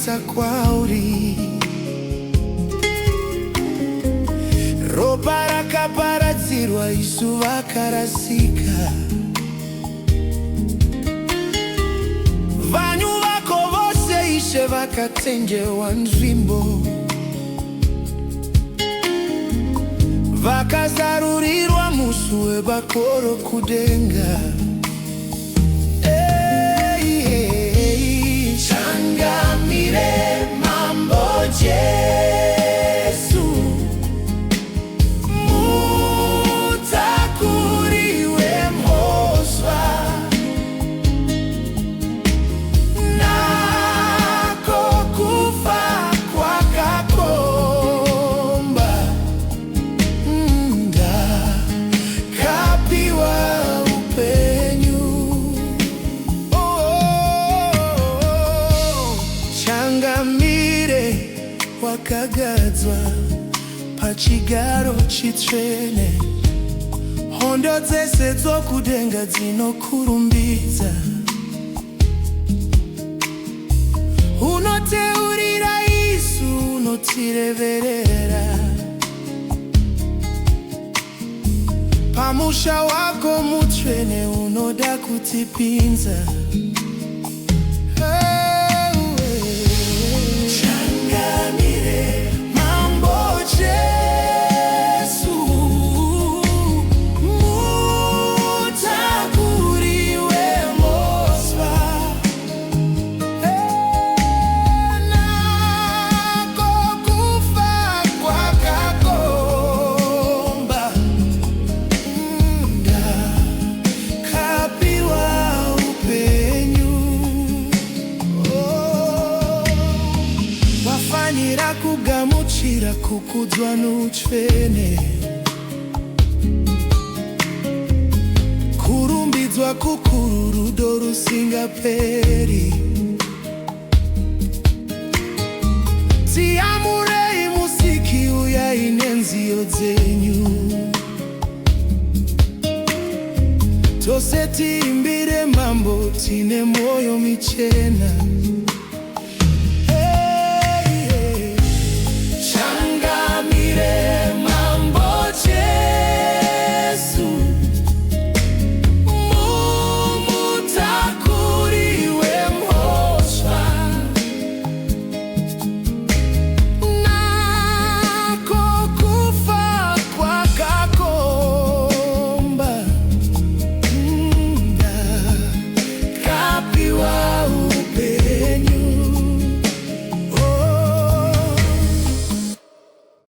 vakaita kwauri. Ropa rakaparadzirwa, isu vakarasika. Vanhu vako vose Ishe vakatengewa nzvimbo. Vakazarurirwa musu webakoro kudenga. Changamire mambo Jesu, mutakuriwe mhosva, nako kufa kwakakomba. Ndakapiwa upenyu. Changamire wakagadzwa pachigaro chitsvene. Hondo dzese dzokudenga dzinokurumbidza. Unoteurira isu, unotireverera. Pamusha wako mutsvene unoda kutipinza. Kugamuchira kukudzwa nutsvene, kurumbidzwa kukuru, rudo rusingaperi. Tiyamurei musiki, uyai nenziyo dzenyu. Tose tiimbire mambo, tine moyo michena.